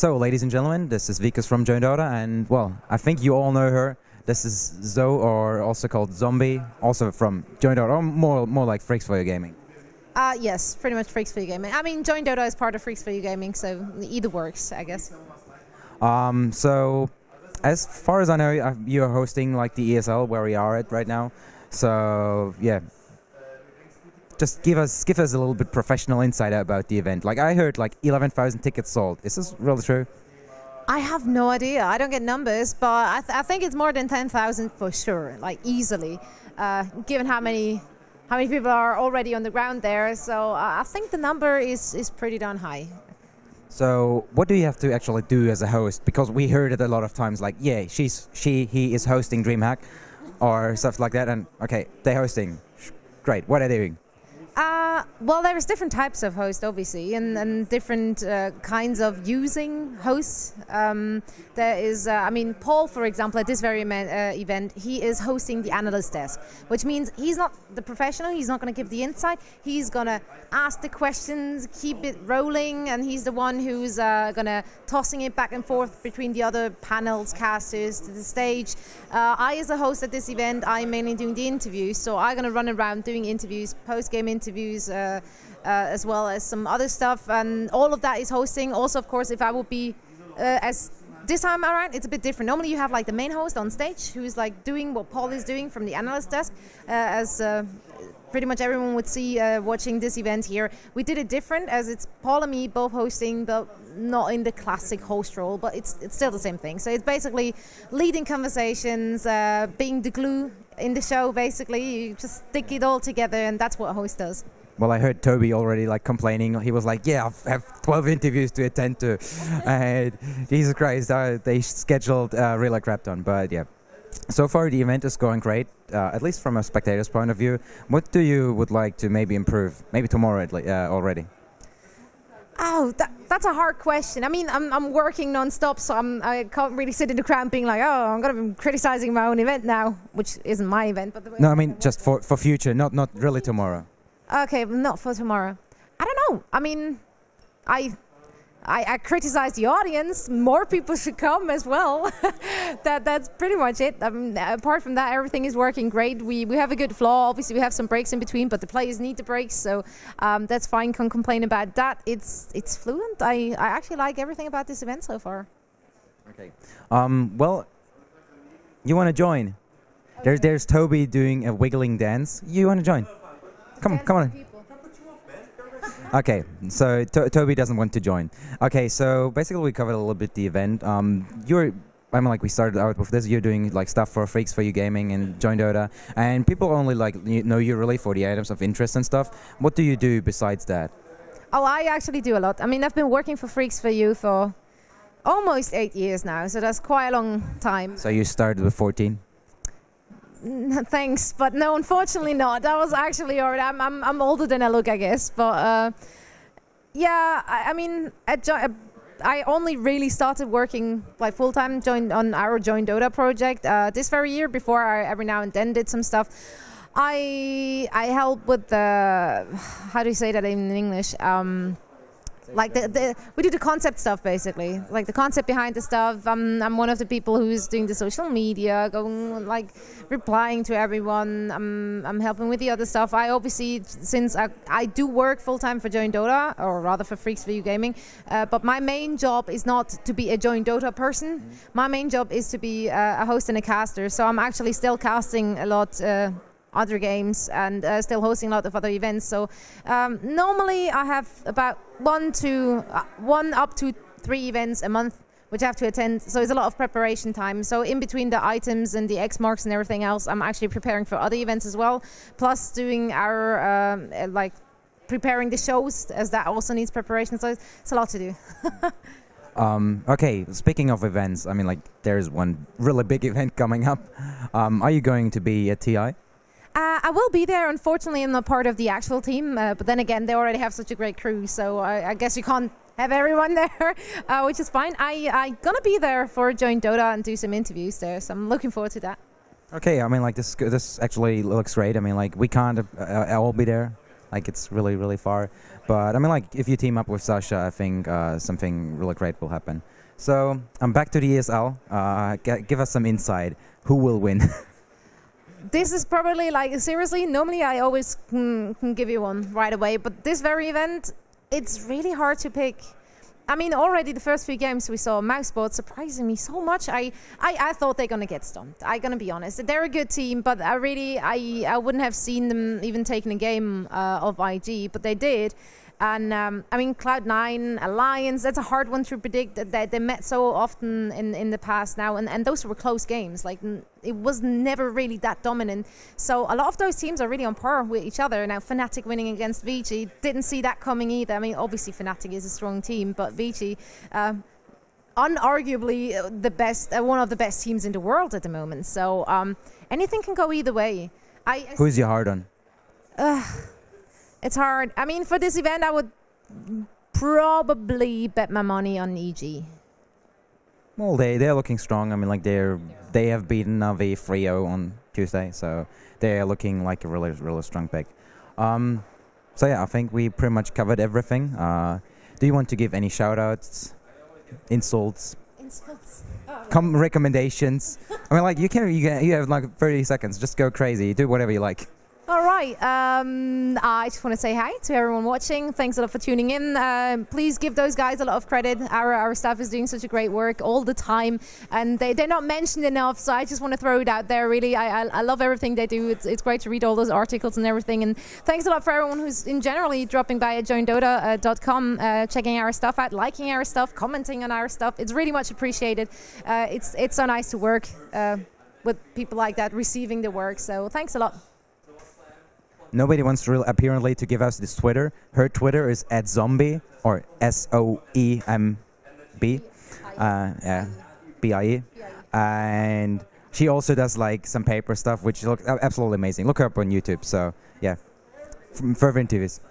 So, ladies and gentlemen, this is Vikas from Join Dota, and well, I think you all know her. This is Zoe, or also called Zombie, also from Join Dota, or more like Freaks4U Gaming. Yes, pretty much Freaks4U Gaming. I mean, Join Dota is part of Freaks4U Gaming, so either works, I guess. So, as far as I know, you are hosting like the ESL where we are at right now. So, yeah. Just give us a little bit professional insight about the event. Like I heard, like 11,000 tickets sold. Is this really true? I have no idea. I don't get numbers, but I think it's more than 10,000 for sure, like easily, given how many people are already on the ground there. So I think the number is pretty darn high. So what do you have to actually do as a host? Because we heard it a lot of times, like yeah, he is hosting DreamHack or stuff like that, and okay, they're hosting. Great. What are they doing? Well, there's different types of hosts, obviously, and different kinds of using hosts. There is, I mean, Paul, for example, at this very event, he is hosting the analyst desk, which means he's not the professional, he's not going to give the insight, he's going to ask the questions, keep it rolling, and he's the one who's going to tossing it back and forth between the other panels, casters, to the stage. I, as a host at this event, I'm mainly doing the interviews, so I'm going to run around doing interviews, post-game interviews, as well as some other stuff, and all of that is hosting. Also, of course, if I would be as this time around, it's a bit different. Normally you have like the main host on stage who's like doing what Paul is doing from the analyst desk, as pretty much everyone would see watching this event here. We did it different, as it's Paul and me both hosting, but not in the classic host role, but it's still the same thing. So it's basically leading conversations, being the glue in the show, basically. You just stick it all together, and that's what a host does. Well, I heard Toby already like complaining. He was like, yeah, I have 12 interviews to attend to. And Jesus Christ, they scheduled really crap ton. But yeah, so far the event is going great, at least from a spectator's point of view. What do you would like to maybe improve, maybe tomorrow already? Oh, that's a hard question. I mean, I'm working non-stop, so I can't really sit in the crowd being like, oh, I'm going to be criticizing my own event now, which isn't my event. But no, I mean, just for future, not really tomorrow. Okay, not for tomorrow. I don't know. I mean, I criticize the audience. More people should come as well. That's pretty much it. Apart from that, everything is working great. We have a good flow. Obviously, we have some breaks in between, but the players need the breaks, so that's fine. Can't complain about that. It's fluent. I actually like everything about this event so far. Okay. Well, you want to join? Okay. There's Toby doing a wiggling dance. You want to join? Come on. Okay, so Toby doesn't want to join. Okay, so basically we covered a little bit the event. We started out with this. You're doing like stuff for Freaks4U Gaming and Join Dota, and people only like know you really for the items of interest and stuff. What do you do besides that? Oh, I actually do a lot. I mean, I've been working for Freaks4U for almost 8 years now, so that's quite a long time. So you started with 14? Thanks, but no, unfortunately not. That was actually already. I'm older than I look, I guess. But yeah, I mean, I only really started working like full time on our Join Dota project this very year. Before I every now and then did some stuff. I help with the, how do you say that in English? Like we do the concept stuff, basically, like the concept behind the stuff. I'm one of the people who's doing the social media, going like replying to everyone. I'm helping with the other stuff. I obviously, since I do work full time for Join Dota, or rather for Freaks4U Gaming, but my main job is not to be a Join Dota person. My main job is to be a host and a caster. So I'm actually still casting a lot. Other games and still hosting a lot of other events. So normally I have about one up to 3 events a month which I have to attend. So it's a lot of preparation time. So in between the items and the X marks and everything else, I'm actually preparing for other events as well. Plus doing our preparing the shows, as that also needs preparation. So it's a lot to do. Okay, speaking of events, I mean, like there's one really big event coming up. Are you going to be at TI? I will be there. Unfortunately, I'm not part of the actual team, but then again, they already have such a great crew, so I guess you can't have everyone there, which is fine. I'm gonna be there for Join Dota and do some interviews there, so I'm looking forward to that. Okay, I mean, like this actually looks great. I mean, like we can't all be there. Like it's really, really far. But I mean, like if you team up with Sasha, I think something really great will happen. So I'm back to the ESL. Give us some insight. Who will win? This is probably like, seriously, normally I always can give you one right away, but this very event, it's really hard to pick. I mean, already the first few games we saw Mouseboard surprising me so much. I thought they're going to get stumped. I'm going to be honest. They're a good team, but I wouldn't have seen them even taking a game of IG, but they did. And I mean, Cloud9, Alliance, that's a hard one to predict. That they met so often in the past now, and those were close games. Like, it was never really that dominant. So a lot of those teams are really on par with each other. Now, Fnatic winning against Vici, didn't see that coming either. I mean, obviously Fnatic is a strong team, but Vici, unarguably the best, one of the best teams in the world at the moment. So anything can go either way. Who's your heart on? It's hard. I mean, for this event, I would probably bet my money on EG. Well, they're looking strong. I mean, like they have beaten Navi 3-0 on Tuesday, so they're looking like a really strong pick. So yeah, I think we pretty much covered everything. Do you want to give any shout-outs, insults? Insults. Recommendations? I mean, like you have like 30 seconds. Just go crazy. Do whatever you like. All right. I just want to say hi to everyone watching. Thanks a lot for tuning in. Please give those guys a lot of credit. Our staff is doing such a great work all the time, and they're not mentioned enough. So I just want to throw it out there. Really, I love everything they do. It's great to read all those articles and everything. And thanks a lot for everyone who's generally dropping by at joindota.com, checking our stuff out, liking our stuff, commenting on our stuff. It's really much appreciated. It's so nice to work with people like that, receiving the work. So thanks a lot. Nobody wants to apparently to give us this Twitter. Her Twitter is @zombie or SOEMB, BIE, and she also does like some paper stuff, which looks absolutely amazing. Look her up on YouTube. So yeah, further interviews.